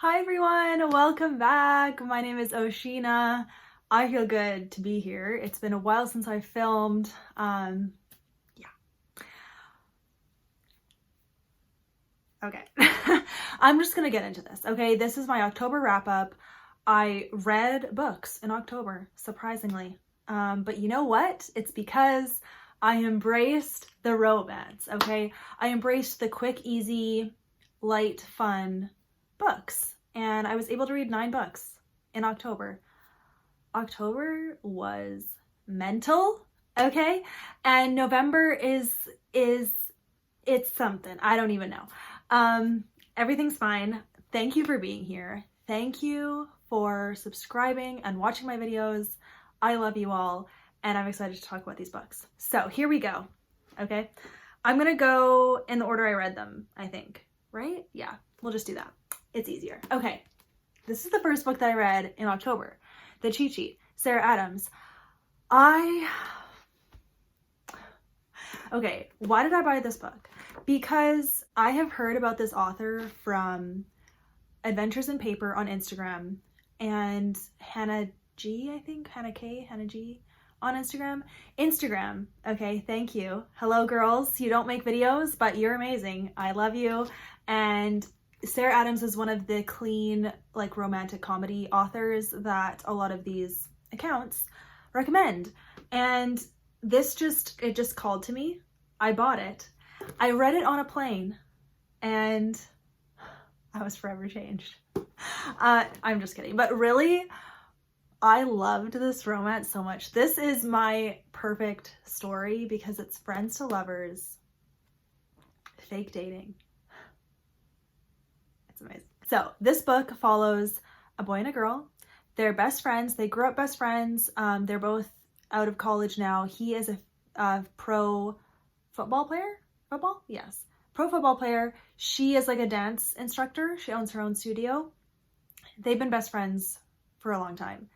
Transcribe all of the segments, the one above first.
Hi everyone, welcome back. My name is O-Sheena. I feel good to be here. It's been a while since I filmed. Okay. I'm just gonna get into this, okay? This is my October wrap-up. I read books in October, surprisingly. But you know what? It's because I embraced the romance, okay? I embraced the quick, easy, light, fun books. And I was able to read 9 books in October. October was mental, okay? And November is it's something. I don't even know. Everything's fine. Thank you for being here. Thank you for subscribing and watching my videos. I love you all, and I'm excited to talk about these books. So here we go, okay? I'm gonna go in the order I read them, I think, right? Yeah, we'll just do that. It's easier. Okay, this is the first book that I read in October, The Cheat Sheet, Sarah Adams. Okay, why did I buy this book? Because I have heard about this author from Adventures in Paper on Instagram and Hannah G, I think, Hannah G on Instagram. Okay, thank you. Hello girls, you don't make videos, but you're amazing. I love you. And Sarah Adams is one of the clean, like, romantic comedy authors that a lot of these accounts recommend. And this just called to me. I bought it. I read it on a plane and I was forever changed. I'm just kidding. But really, I loved this romance so much. This is my perfect story because it's friends to lovers, fake dating. It's amazing. So this book follows a boy and a girl. They're best friends. They grew up best friends. They're both out of college now. He is a pro football player. Football? Yes. Pro football player. She is like a dance instructor. She owns her own studio. They've been best friends for a long time.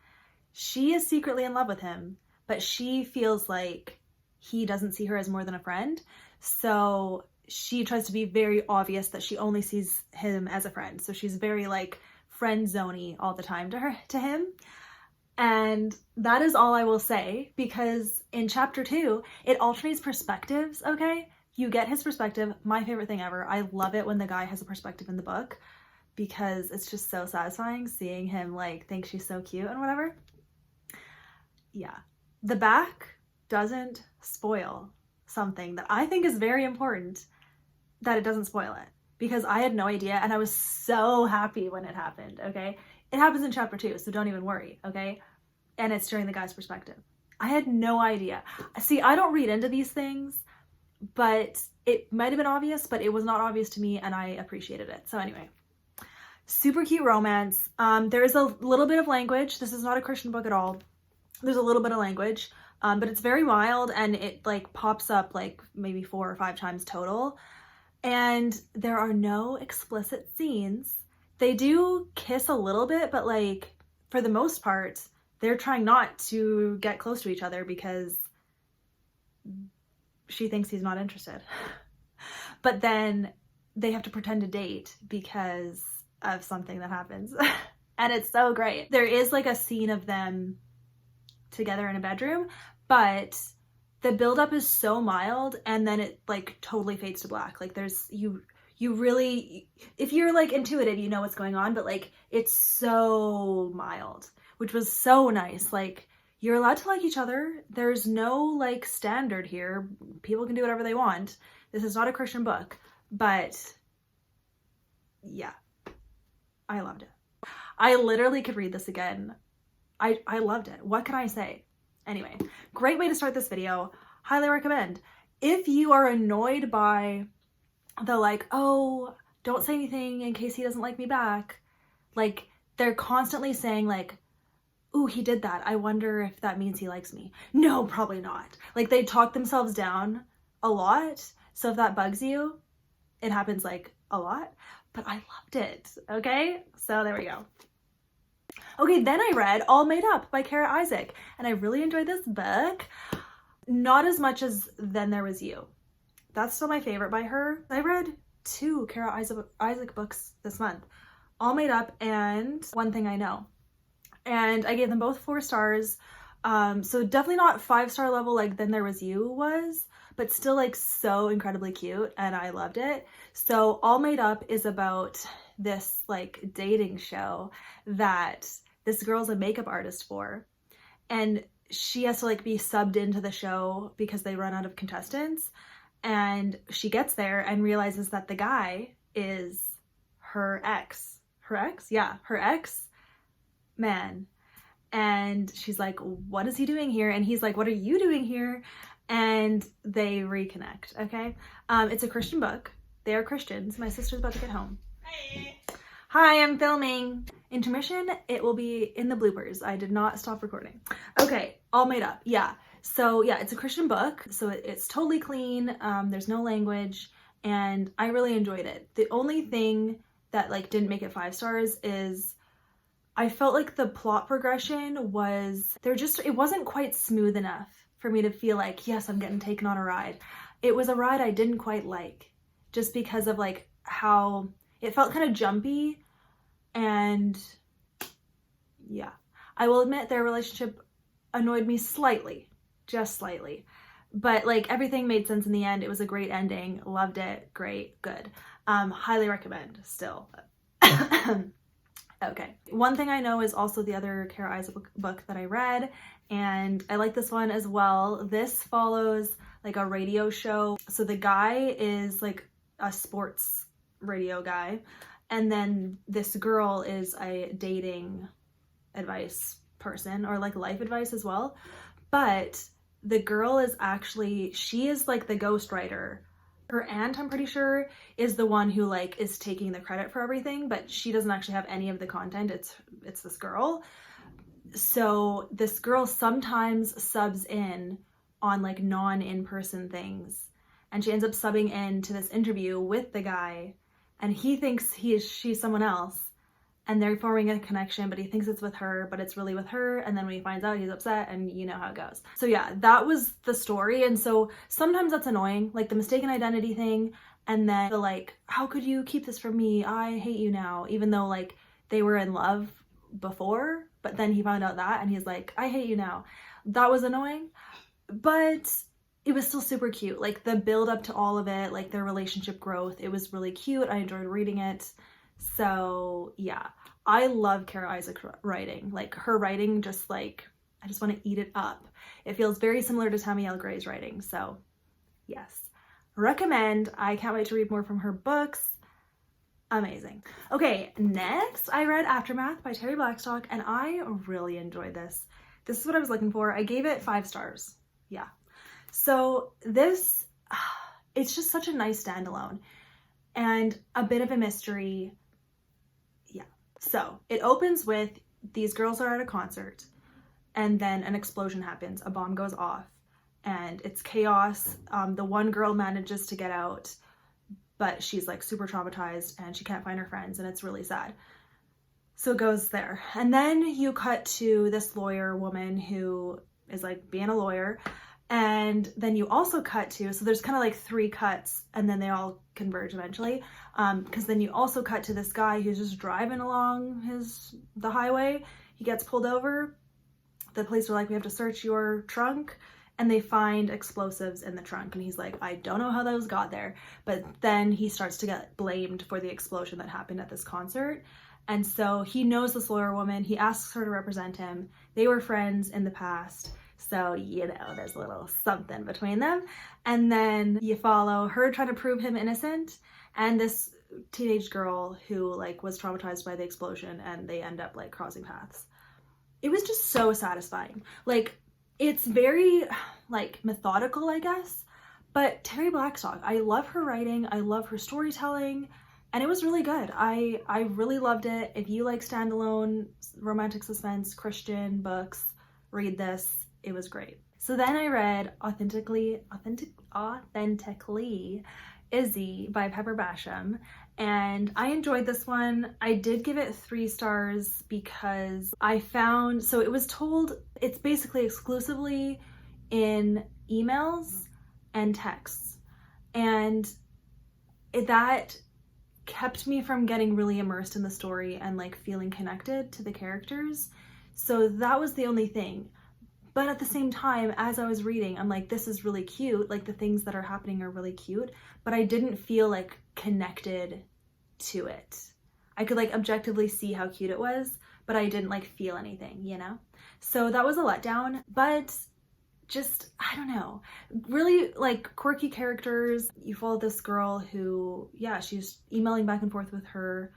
She is secretly in love with him, but she feels like he doesn't see her as more than a friend. So she tries to be very obvious that she only sees him as a friend. So she's very like friend zoney all the time to him. And that is all I will say, because in chapter 2, it alternates perspectives, okay? You get his perspective. My favorite thing ever. I love it when the guy has a perspective in the book because it's just so satisfying seeing him like think she's so cute and whatever. Yeah. The back doesn't spoil something that I think is very important, that it doesn't spoil it, because I had no idea and I was so happy when it happened, okay? It happens in chapter 2, so don't even worry, okay? And it's during the guy's perspective. I had no idea. See, I don't read into these things, but it might have been obvious, but it was not obvious to me and I appreciated it. So anyway, super cute romance. There is a little bit of language. This is not a Christian book at all. There's a little bit of language, but it's very mild and it like pops up like maybe 4 or 5 times total. And there are no explicit scenes. They do kiss a little bit, but like for the most part, they're trying not to get close to each other because she thinks he's not interested. But then they have to pretend to date because of something that happens. And it's so great. There is like a scene of them together in a bedroom, but the buildup is so mild and then it like totally fades to black. Like there's, you really, if you're like intuitive, you know what's going on, but like it's so mild, which was so nice. Like you're allowed to like each other. There's no like standard here. People can do whatever they want. This is not a Christian book, but yeah, I loved it. I literally could read this again. I loved it. What can I say? Anyway, great way to start this video. Highly recommend. If you are annoyed by the like, oh, don't say anything in case he doesn't like me back. Like they're constantly saying like, ooh, he did that. I wonder if that means he likes me. No, probably not. Like they talk themselves down a lot. So if that bugs you, it happens like a lot, but I loved it. Okay. So there we go. Okay, then I read All Made Up by Kara Isaac, and I really enjoyed this book. Not as much as Then There Was You. That's still my favorite by her. I read 2 Kara Isaac books this month. All Made Up and One Thing I Know. And I gave them both 4 stars. So definitely not 5-star level like Then There Was You was, but still like so incredibly cute, and I loved it. So All Made Up is about this like dating show that this girl's a makeup artist for, and she has to like be subbed into the show because they run out of contestants. And she gets there and realizes that the guy is her ex. Her ex? Yeah, her ex man. And she's like, what is he doing here? And he's like, what are you doing here? And they reconnect, okay? It's a Christian book. They are Christians. My sister's about to get home. Hey. Hi, I'm filming. Intermission, it will be in the bloopers. I did not stop recording. Okay, All Made Up, yeah. So yeah, it's a Christian book, so it's totally clean. There's no language, and I really enjoyed it. The only thing that like didn't make it 5 stars is I felt like the plot progression was, it wasn't quite smooth enough for me to feel like, yes, I'm getting taken on a ride. It was a ride I didn't quite like, just because of like how it felt kind of jumpy. And yeah, I will admit their relationship annoyed me slightly, just slightly, but like everything made sense in the end. It was a great ending. Loved it. Great. Good. Highly recommend still. Okay. One Thing I Know is also the other Kara Isaac book that I read, and I like this one as well. This follows like a radio show. So the guy is like a sports radio guy, and then this girl is a dating advice person, or like life advice as well. But the girl is actually, she is like the ghostwriter. Her aunt, I'm pretty sure, is the one who like is taking the credit for everything, but she doesn't actually have any of the content. It's this girl. So this girl sometimes subs in on like non-in-person things, and she ends up subbing in to this interview with the guy, and he thinks she's someone else, and they're forming a connection, but he thinks it's with her, but it's really with her. And then when he finds out, he's upset, and you know how it goes. So yeah, that was the story. And so sometimes that's annoying, like the mistaken identity thing. And then the like, how could you keep this from me? I hate you now. Even though like they were in love before, but then he found out that, and he's like, I hate you now. That was annoying, but it was still super cute. Like the build up to all of it, like their relationship growth, it was really cute. I enjoyed reading it. So yeah, I love Kara Isaac's writing. Like her writing, just like, I just want to eat it up. It feels very similar to Tammy L. Gray's writing. So yes, recommend. I can't wait to read more from her books. Amazing. Okay, next I read Aftermath by Terri Blackstock, and I really enjoyed this. This is what I was looking for. I gave it 5 stars. Yeah. So this, it's just such a nice standalone and a bit of a mystery. Yeah. So it opens with these girls are at a concert, and then an explosion happens. A bomb goes off, and it's chaos. The one girl manages to get out, but she's like super traumatized, and she can't find her friends, and it's really sad. So it goes there. And then you cut to this lawyer woman who is like being a lawyer. And then you also cut to, so there's kind of like 3 cuts, and then they all converge eventually. Because then you also cut to this guy who's just driving along the highway. He gets pulled over. The police are like, we have to search your trunk. And they find explosives in the trunk. And he's like, I don't know how those got there. But then he starts to get blamed for the explosion that happened at this concert. And so he knows this lawyer woman. He asks her to represent him. They were friends in the past. So, you know, there's a little something between them. And then you follow her trying to prove him innocent, and this teenage girl who like was traumatized by the explosion, and they end up like crossing paths. It was just so satisfying. Like, it's very like methodical, I guess, but Terri Blackstock, I love her writing. I love her storytelling, and it was really good. I really loved it. If you like standalone romantic suspense Christian books, read this. It was great. So then I read Authentically, Izzy by Pepper Basham, and I enjoyed this one. I did give it 3 stars because I found, so it was told, it's basically exclusively in emails and texts, and that kept me from getting really immersed in the story and like feeling connected to the characters. So that was the only thing. But at the same time, as I was reading, I'm like, this is really cute. Like the things that are happening are really cute, but I didn't feel like connected to it. I could like objectively see how cute it was, but I didn't like feel anything, you know? So that was a letdown, but just, I don't know, really like quirky characters. You follow this girl who, yeah, she's emailing back and forth with her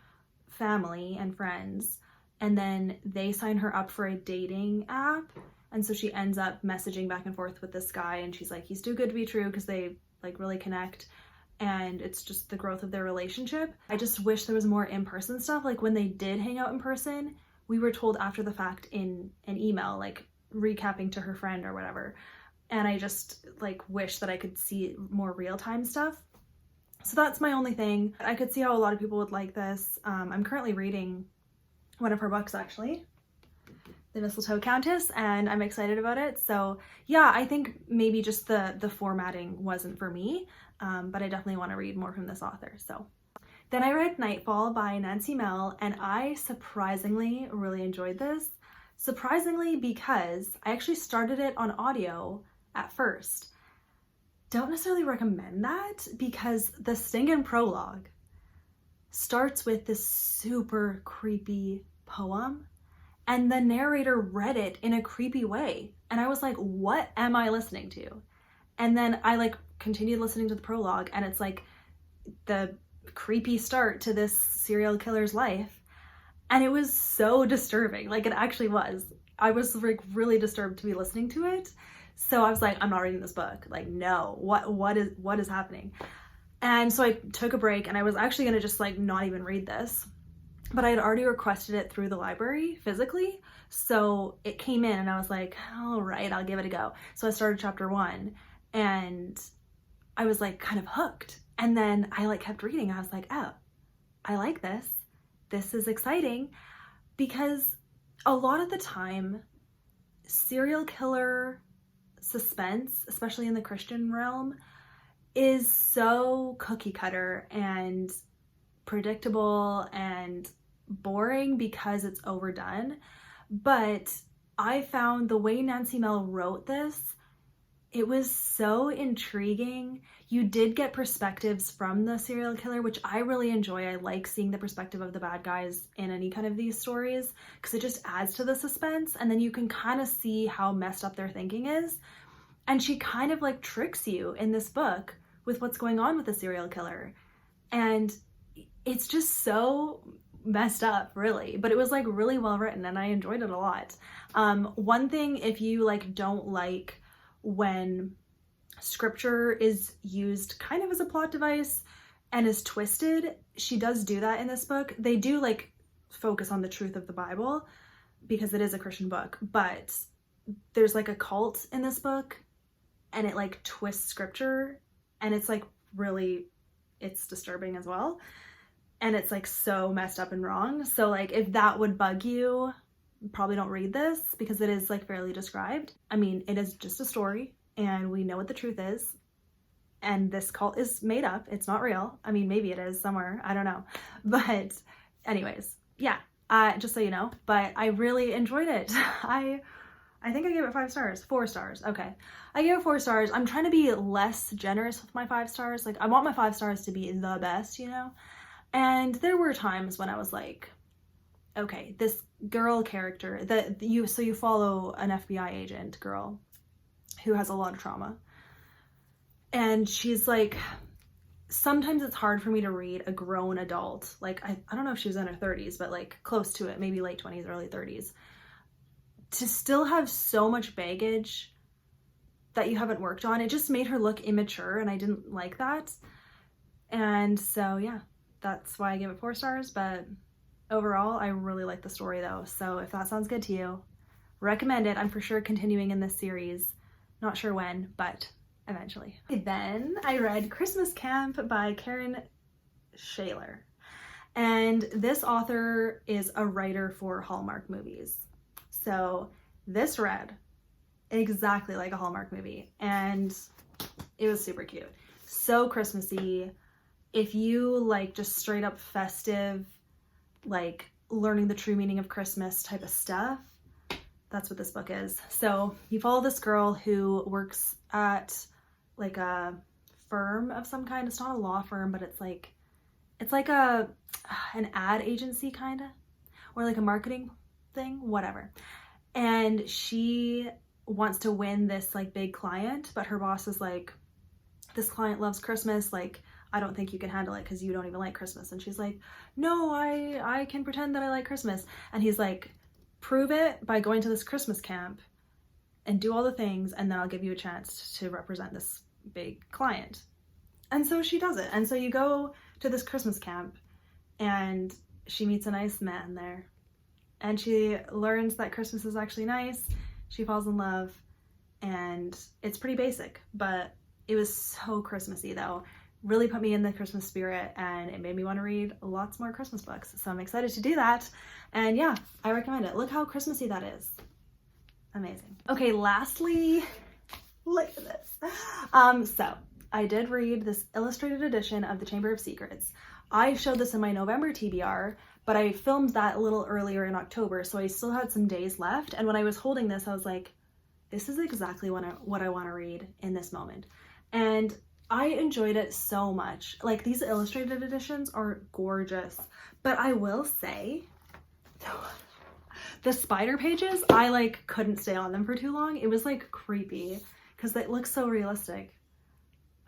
family and friends, and then they sign her up for a dating app. And so she ends up messaging back and forth with this guy, and she's like, he's too good to be true, because they like really connect, and it's just the growth of their relationship. I just wish there was more in-person stuff. Like when they did hang out in person, we were told after the fact in an email, like recapping to her friend or whatever. And I just like wish that I could see more real-time stuff. So that's my only thing. I could see how a lot of people would like this. I'm currently reading one of her books, actually, The Mistletoe Countess, and I'm excited about it. So yeah, I think maybe just the formatting wasn't for me, but I definitely want to read more from this author. So then I read Nightfall by Nancy Mehl, and I surprisingly really enjoyed this. Surprisingly, because I actually started it on audio at first. Don't necessarily recommend that, because the stingin' prologue starts with this super creepy poem, and the narrator read it in a creepy way. And I was like, what am I listening to? And then I like continued listening to the prologue, and it's like the creepy start to this serial killer's life. And it was so disturbing. Like it actually was. I was like really disturbed to be listening to it. So I was like, I'm not reading this book. Like, no, what is happening? And so I took a break, and I was actually gonna just like not even read this, but I had already requested it through the library physically. So it came in, and I was like, all right, I'll give it a go. So I started chapter 1, and I was like kind of hooked. And then I like kept reading. I was like, oh, I like this. This is exciting, because a lot of the time, serial killer suspense, especially in the Christian realm, is so cookie cutter and predictable and boring because it's overdone. But I found the way Nancy Mehl wrote this, it was so intriguing. You did get perspectives from the serial killer, which I really enjoy. I like seeing the perspective of the bad guys in any kind of these stories, because it just adds to the suspense, and then you can kind of see how messed up their thinking is. And she kind of like tricks you in this book with what's going on with the serial killer. And it's just so messed up, really. But it was like really well written, and I enjoyed it a lot. One thing, if you like don't like when scripture is used kind of as a plot device and is twisted, she does do that in this book. They do like focus on the truth of the Bible because it is a Christian book, but there's like a cult in this book, and it like twists scripture, and it's like really, it's disturbing as well, and it's like so messed up and wrong. So like if that would bug you, probably don't read this, because it is like fairly described. I mean, it is just a story, and we know what the truth is, and this cult is made up. It's not real. I mean, maybe it is somewhere, I don't know. But anyways, yeah, just so you know. But I really enjoyed it. I think I gave it 5 stars. 4 stars. Okay. I gave it 4 stars. I'm trying to be less generous with my 5 stars. Like, I want my 5 stars to be the best, you know? And there were times when I was like, okay, this girl character that you follow an FBI agent girl who has a lot of trauma. And she's like, sometimes it's hard for me to read a grown adult. Like, I don't know if she was in her 30s, but like close to it, maybe late 20s, early 30s. To still have so much baggage that you haven't worked on, it just made her look immature, and I didn't like that. And so yeah, that's why I give it 4 stars. But overall, I really like the story though. So if that sounds good to you, recommend it. I'm for sure continuing in this series. Not sure when, but eventually. Then I read Christmas Camp by Schaler. And this author is a writer for Hallmark movies. So this read exactly like a Hallmark movie, and it was super cute. So Christmassy. if you like just straight up festive, like learning the true meaning of Christmas type of stuff, that's what this book is. So you follow this girl who works at like a firm of some kind. It's not a law firm, but it's like an ad agency kind of, or like a marketing thing, whatever. And she wants to win this like big client, but her boss is like, this client loves Christmas, like I don't think you can handle it because you don't even like Christmas. And she's like, no, I can pretend that I like Christmas. And he's like, prove it by going to this Christmas camp and do all the things, and then I'll give you a chance to represent this big client. And so she does it. And so you go to this Christmas camp and she meets a nice man there. And she learns that Christmas is actually nice. She falls in love, and it's pretty basic, but it was so Christmassy though. Really put me in the Christmas spirit, and it made me want to read lots more Christmas books. So I'm excited to do that. And yeah, I recommend it. Look how Christmassy that is. Amazing. Okay, lastly, look at this. So I did read this illustrated edition of The Chamber of Secrets. I showed this in my November TBR, but I filmed that a little earlier in October, so I still had some days left. And when I was holding this, I was like, this is exactly what I want to read in this moment. And I enjoyed it so much. Like, these illustrated editions are gorgeous, but I will say the spider pages, I like couldn't stay on them for too long. It was like creepy because it looks so realistic.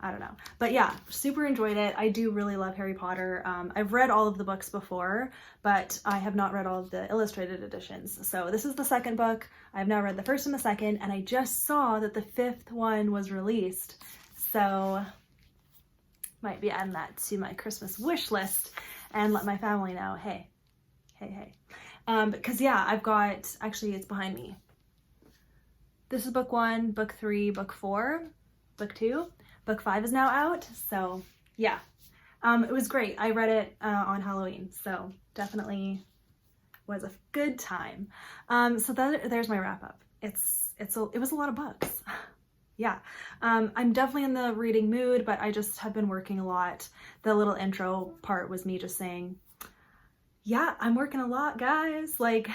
I don't know. But yeah, super enjoyed it. I do really love Harry Potter. I've read all of the books before, but I have not read all of the illustrated editions. So this is the second book. I've now read the first and the second, and I just saw that the fifth one was released. So might be adding that to my Christmas wish list and let my family know, hey. Because yeah, I've got, actually it's behind me. This is book 1, book 3, book 4, book 2. Book 5 is now out, so yeah. It was great. I read it on Halloween, so definitely was a good time. So there's my wrap up. It was a lot of books. Yeah. I'm definitely in the reading mood, but I just have been working a lot. The little intro part was me just saying, yeah, I'm working a lot, guys. Like,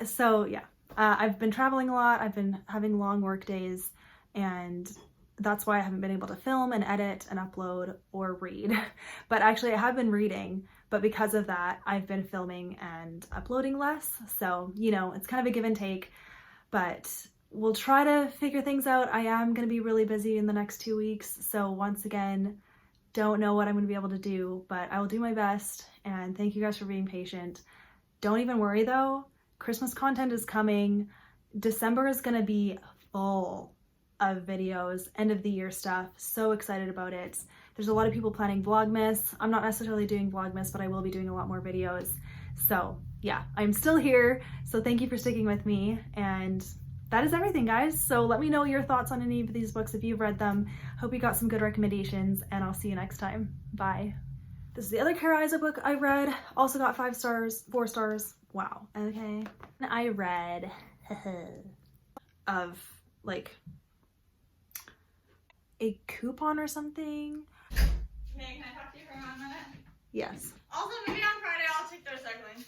so yeah. I've been traveling a lot. I've been having long work days, and that's why I haven't been able to film and edit and upload or read. But actually I have been reading, but because of that, I've been filming and uploading less. So, you know, it's kind of a give and take, but we'll try to figure things out. I am going to be really busy in the next 2 weeks. So once again, don't know what I'm going to be able to do, but I will do my best. And thank you guys for being patient. Don't even worry though. Christmas content is coming. December is going to be full of videos, end of the year stuff. So excited about it. There's a lot of people planning Vlogmas. I'm not necessarily doing Vlogmas, but I will be doing a lot more videos. So yeah, I'm still here. So thank you for sticking with me. And that is everything, guys. So let me know your thoughts on any of these books if you've read them. Hope you got some good recommendations, and I'll see you next time. Bye. This is the other Kara Isaac book I read. Also got 5 stars, 4 stars. Wow. Okay. I read of like a coupon or something. Okay, can I talk to you for a minute? Yes. Also, maybe on Friday I'll take their cycling.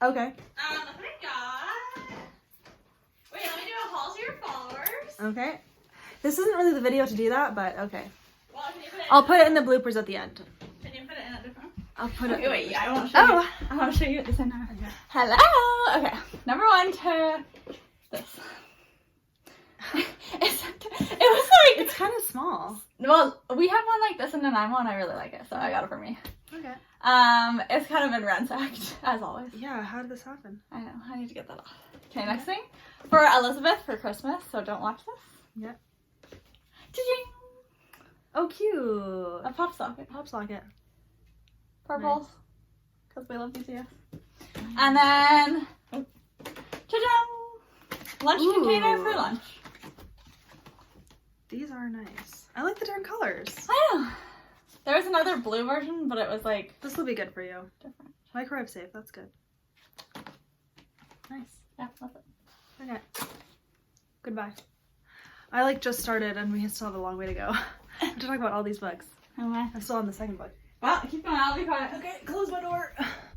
Okay. Look what I got. Wait, let me do a haul to your followers. Okay. This isn't really the video to do that, but okay. Well, can you put it I'll put it in the bloopers at the end. Can you put it in a different? I'll put it. Wait, yeah, I won't show you. I want to show you this in there. Okay. Hello. Okay. Number 1 to this. It was like, It's kind of small. well, we have one like this in Nanaimo and I really like it, so I got it for me. Okay. It's kind of been ransacked, as always. Yeah, how did this happen? I know, I need to get that off. Okay, next thing. For Elizabeth for Christmas, so don't watch this. Yeah. Cha-ching! Oh, cute. A pop socket. Pop socket. Purple. Because we love BTS. And then, cha-ching! Lunch Ooh. container for lunch. These are nice. I like the different colors. I know. There was another blue version, but it was like This will be good for you. different. Microwave safe, that's good. Nice. Yeah, that's it. Okay. Goodbye. I like just started and we still have a long way to go to talk about all these books. I'm still on the second book. Well, keep going. I'll be quiet. Okay, close my door.